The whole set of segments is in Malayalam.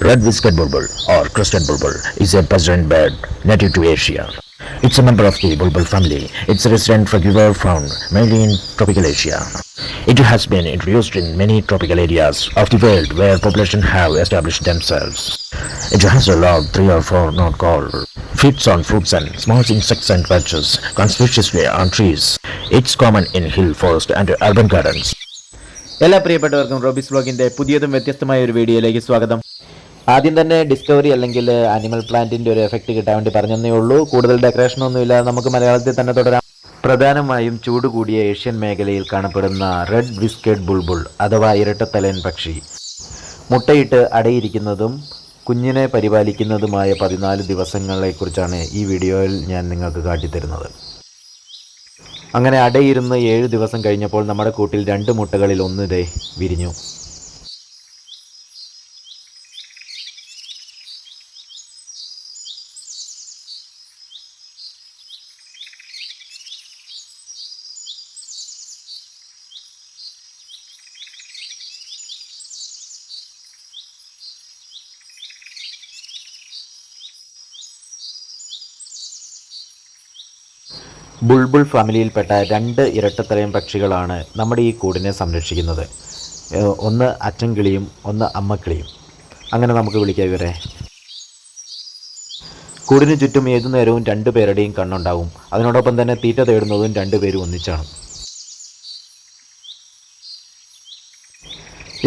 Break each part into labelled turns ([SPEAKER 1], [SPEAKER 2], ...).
[SPEAKER 1] Red whiskered bulbul or crested bulbul is a peasant bird native to Asia. It's a member of the bulbul family. It's a resident regular found mainly in tropical Asia. It has been introduced in many tropical areas of the world where populations have established themselves. It has a long 3 or 4 note call, feeds on fruits and small insects and branches, conspicuously on trees. It's common in hill forest and urban gardens.
[SPEAKER 2] എല്ലാ പ്രിയപ്പെട്ടവർക്കും റോബിസ് വ്ലോഗിൻ്റെ പുതിയതും വ്യത്യസ്തമായ ഒരു വീഡിയോയിലേക്ക് സ്വാഗതം. ആദ്യം തന്നെ ഡിസ്കവറി അല്ലെങ്കിൽ ആനിമൽ പ്ലാന്റിൻ്റെ ഒരു എഫക്റ്റ് കിട്ടാൻ വേണ്ടി പറഞ്ഞതേ ഉള്ളൂ. കൂടുതൽ ഡെക്കറേഷനൊന്നുമില്ല, നമുക്ക് മലയാളത്തിൽ തന്നെ തുടരാം. പ്രധാനമായും ചൂട് കൂടിയ ഏഷ്യൻ മേഖലയിൽ കാണപ്പെടുന്ന റെഡ് വിസ്കേഡ് ബുൾബുൾ അഥവാ ഇരട്ടത്തലയൻ പക്ഷി മുട്ടയിട്ട് അടയിരിക്കുന്നതും കുഞ്ഞിനെ പരിപാലിക്കുന്നതുമായ 14 ദിവസങ്ങളെക്കുറിച്ചാണ് ഈ വീഡിയോയിൽ ഞാൻ നിങ്ങൾക്ക് കാട്ടിത്തരുന്നത്. അങ്ങനെ അടയിരുന്ന് 7 ദിവസം കഴിഞ്ഞപ്പോൾ നമ്മുടെ കൂട്ടിൽ 2 മുട്ടകളിൽ ഒന്ന് വിരിഞ്ഞു. ബുൾബുൾ ഫാമിലിയിൽപ്പെട്ട 2 ഇരട്ടത്തലയൻ പക്ഷികളാണ് നമ്മുടെ ഈ കൂടിനെ സംരക്ഷിക്കുന്നത്. ഒന്ന് അച്ചൻകിളിയും ഒന്ന് അമ്മക്കിളിയും. അങ്ങനെ നമുക്ക് വിളിക്കാം ഇവരെ. കൂടിന് ചുറ്റും ഏതു നേരവും 2 പേരുടെയും കണ്ണുണ്ടാവും. അതിനോടൊപ്പം തന്നെ തീറ്റ തേടുന്നതും 2 പേരും ഒന്നിച്ചാണ്.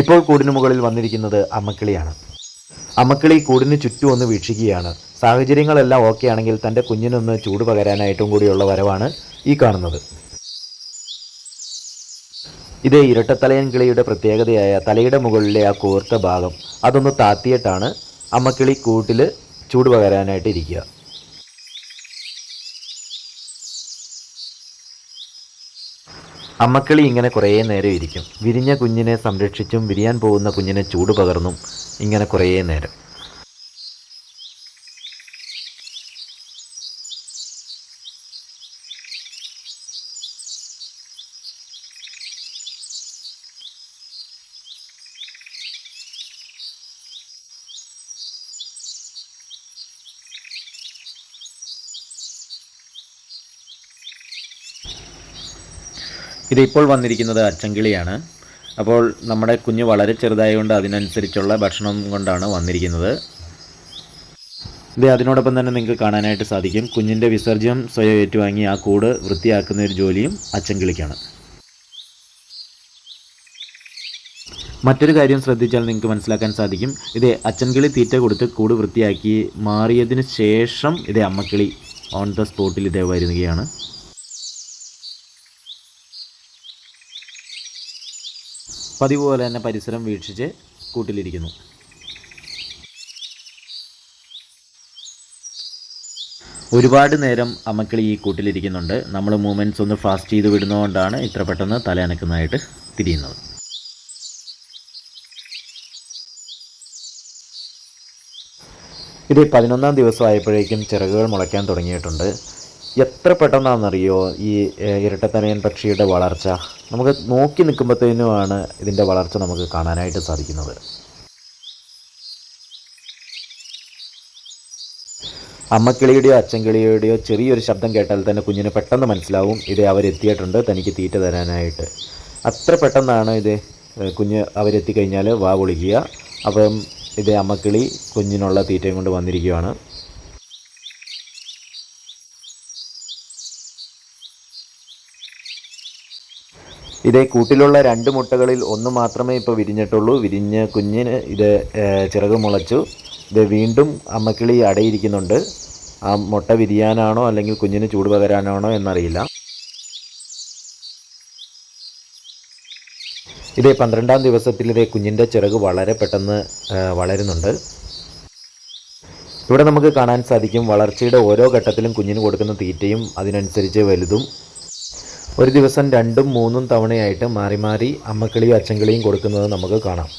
[SPEAKER 2] ഇപ്പോൾ കൂടിന് മുകളിൽ വന്നിരിക്കുന്നത് അമ്മക്കിളിയാണ്. അമ്മക്കിളി കൂടിന് ചുറ്റും ഒന്ന് വീക്ഷിക്കുകയാണ്. സാഹചര്യങ്ങളെല്ലാം ഓക്കെ ആണെങ്കിൽ തൻ്റെ കുഞ്ഞിനൊന്ന് ചൂട് പകരാനായിട്ടും കൂടിയുള്ള വരവാണ് ഈ കാണുന്നത്. ഇത് ഇരട്ടത്തലയൻ കിളിയുടെ പ്രത്യേകതയായ തലയുടെ മുകളിലെ ആ കൂർത്ത ഭാഗം അതൊന്ന് താത്തിയിട്ടാണ് അമ്മക്കിളി കൂട്ടിൽ ചൂട് പകരാനായിട്ട് ഇരിക്കുക. അമ്മക്കിളി ഇങ്ങനെ കുറേ നേരം ഇരിക്കും. വിരിഞ്ഞ കുഞ്ഞിനെ സംരക്ഷിച്ചും വിരിയാൻ പോകുന്ന കുഞ്ഞിനെ ചൂട് പകർന്നും ഇങ്ങനെ കുറേ നേരം. ഇതിപ്പോൾ വന്നിരിക്കുന്നത് അച്ചൻകിളിയാണ്. അപ്പോൾ നമ്മുടെ കുഞ്ഞ് വളരെ ചെറുതായതുകൊണ്ട് അതിനനുസരിച്ചുള്ള ഭക്ഷണം കൊണ്ടാണ് വന്നിരിക്കുന്നത്. ഇത് അതിനോടൊപ്പം തന്നെ നിങ്ങൾക്ക് കാണാനായിട്ട് സാധിക്കും കുഞ്ഞിൻ്റെ വിസർജ്യം സ്വയം ഏറ്റുവാങ്ങി ആ കൂട് വൃത്തിയാക്കുന്ന ഒരു ജോലിയും അച്ചൻകിളിക്കാണ്. മറ്റൊരു കാര്യം ശ്രദ്ധിച്ചാൽ നിങ്ങൾക്ക് മനസ്സിലാക്കാൻ സാധിക്കും, ഇത് അച്ചൻകിളി തീറ്റ കൊടുത്ത് കൂട് വൃത്തിയാക്കി മാറിയതിന് ശേഷം ഇത് അമ്മക്കിളി ഓൺ ദ സ്പോട്ടിൽ ഇതേ വരുകയാണ്. പതിവ് പോലെ തന്നെ പരിസരം വീക്ഷിച്ച് കൂട്ടിലിരിക്കുന്നു. ഒരുപാട് നേരം അമ്മക്കിളി ഈ കൂട്ടിലിരിക്കുന്നുണ്ട്. നമ്മൾ മൂവ്മെൻറ്റ്സ് ഒന്ന് ഫാസ്റ്റ് ചെയ്ത് വിടുന്നതുകൊണ്ടാണ് ഇത്ര പെട്ടെന്ന് തലയനക്കുന്നതായിട്ട് തിരിയുന്നത്. ഇത് 11ാം ദിവസമായപ്പോഴേക്കും ചിറകുകൾ മുളയ്ക്കാൻ തുടങ്ങിയിട്ടുണ്ട്. എത്ര പെട്ടെന്നാണെന്നറിയോ ഈ ഇരട്ടത്തലയൻ പക്ഷിയുടെ വളർച്ച. നമുക്ക് നോക്കി നിൽക്കുമ്പോഴത്തേനുമാണ് ഇതിൻ്റെ വളർച്ച നമുക്ക് കാണാനായിട്ട് സാധിക്കുന്നത്. അമ്മക്കിളിയുടെയോ അച്ചൻകിളിയുടെയോ ചെറിയൊരു ശബ്ദം കേട്ടാൽ തന്നെ കുഞ്ഞിന് പെട്ടെന്ന് മനസ്സിലാവും ഇത് അവരെത്തിയിട്ടുണ്ട് തനിക്ക് തീറ്റ തരാനായിട്ട്. അത്ര പെട്ടെന്നാണ് ഇത് കുഞ്ഞ് അവരെത്തിക്കഴിഞ്ഞാൽ വാ പൊളിക്കുക. അപ്പം ഇത് അമ്മക്കിളി കുഞ്ഞിനുള്ള തീറ്റയും കൊണ്ട് വന്നിരിക്കുകയാണ്. ഇതേ കൂട്ടിലുള്ള 2 മുട്ടകളിൽ ഒന്ന് മാത്രമേ ഇപ്പോൾ വിരിഞ്ഞിട്ടുള്ളൂ. വിരിഞ്ഞ കുഞ്ഞിന് ഇത് ചിറക് മുളച്ചു. ഇത് വീണ്ടും അമ്മക്കിളി അടയിരിക്കുന്നുണ്ട്. ആ മുട്ട വിരിയാനാണോ അല്ലെങ്കിൽ കുഞ്ഞിന് ചൂട് പകരാനാണോ എന്നറിയില്ല. ഇതേ 12ാം ദിവസത്തിൽ ഇതേ കുഞ്ഞിൻ്റെ ചിറക് വളരെ പെട്ടെന്ന് വളരുന്നുണ്ട്. ഇവിടെ നമുക്ക് കാണാൻ സാധിക്കും വളർച്ചയുടെ ഓരോ ഘട്ടത്തിലും കുഞ്ഞിന് കൊടുക്കുന്ന തീറ്റയും അതിനനുസരിച്ച് വലുതും. ഒരു ദിവസം 2ഉം 3ഉം തവണയായിട്ട് മാറി മാറി അമ്മക്കിളിയും അച്ചൻകിളിയും കൊടുക്കുന്നത് നമുക്ക് കാണാം.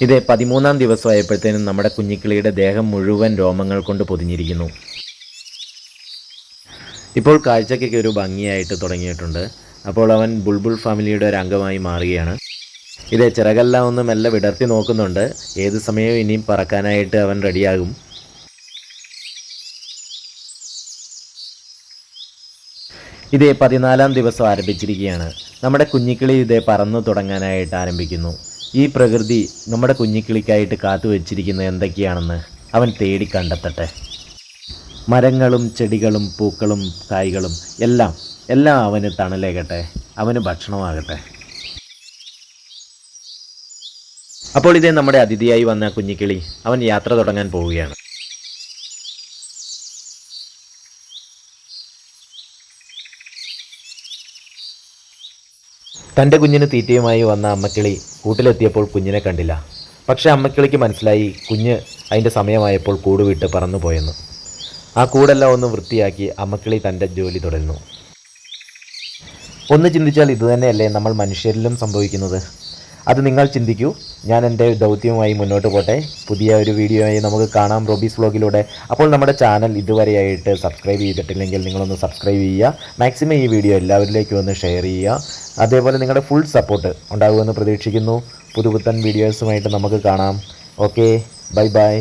[SPEAKER 2] ഇത് 13-ാം ദിവസമായപ്പോഴത്തേനും നമ്മുടെ കുഞ്ഞിക്കിളിയുടെ ദേഹം മുഴുവൻ രോമങ്ങൾ കൊണ്ട് പൊതിഞ്ഞിരിക്കുന്നു. ഇപ്പോൾ കാഴ്ചയ്ക്കൊക്കെ ഒരു ഭംഗിയായിട്ട് തുടങ്ങിയിട്ടുണ്ട്. അപ്പോൾ അവൻ ബുൾബുൾ ഫാമിലിയുടെ ഒരു അംഗമായി മാറുകയാണ്. ഇത് ചിറകെല്ലാം ഒന്ന് മെല്ലെ വിടർത്തി നോക്കുന്നുണ്ട്. ഏത് സമയവും ഇനിയും പറക്കാനായിട്ട് അവൻ റെഡിയാകും. ഇതേ 14-ാം ദിവസം ആരംഭിച്ചിരിക്കുകയാണ്. നമ്മുടെ കുഞ്ഞിക്കിളി ഇതേ പറന്നു തുടങ്ങാനായിട്ട് ആരംഭിക്കുന്നു. ഈ പ്രകൃതി നമ്മുടെ കുഞ്ഞിക്കിളിക്കായിട്ട് കാത്തു വച്ചിരിക്കുന്നത് എന്തൊക്കെയാണെന്ന് അവൻ തേടി കണ്ടെത്തട്ടെ. മരങ്ങളും ചെടികളും പൂക്കളും കായ്കളും എല്ലാം അവന് തണലേകട്ടെ, അവന് ഭക്ഷണമാകട്ടെ. അപ്പോൾ ഇതേ നമ്മുടെ അതിഥിയായി വന്ന കുഞ്ഞിക്കിളി അവൻ യാത്ര തുടങ്ങാൻ പോവുകയാണ്. തൻ്റെ കുഞ്ഞിന് തീറ്റയുമായി വന്ന അമ്മക്കിളി കൂട്ടിലെത്തിയപ്പോൾ കുഞ്ഞിനെ കണ്ടില്ല. പക്ഷേ അമ്മക്കിളിക്ക് മനസ്സിലായി കുഞ്ഞ് അതിൻ്റെ സമയമായപ്പോൾ കൂട് വിട്ട് പറന്നു പോയെന്ന്. ആ കൂടെല്ലാം ഒന്ന് വൃത്തിയാക്കി അമ്മക്കിളി തൻ്റെ ജോലി തുടരുന്നു. ഒന്ന് ചിന്തിച്ചാൽ ഇതുതന്നെയല്ലേ നമ്മൾ മനുഷ്യരിലും സംഭവിക്കുന്നത്? അത് നിങ്ങൾ ചിന്തിക്കൂ. ഞാൻ എൻ്റെ ദൗത്യവുമായി മുന്നോട്ട് പോട്ടെ. പുതിയ ഒരു വീഡിയോയായി നമുക്ക് കാണാം റോബീസ് വ്ലോഗിലൂടെ. അപ്പോൾ നമ്മുടെ ചാനൽ ഇതുവരെയായിട്ട് സബ്സ്ക്രൈബ് ചെയ്തിട്ടില്ലെങ്കിൽ നിങ്ങളൊന്ന് സബ്സ്ക്രൈബ് ചെയ്യുക. മാക്സിമം ഈ വീഡിയോ എല്ലാവരിലേക്കും ഒന്ന് ഷെയർ ചെയ്യുക. അതേപോലെ നിങ്ങളുടെ ഫുൾ സപ്പോർട്ട് ഉണ്ടാകുമെന്ന് പ്രതീക്ഷിക്കുന്നു. പുതുപുത്തൻ വീഡിയോസുമായിട്ട് നമുക്ക് കാണാം. Okay, bye bye.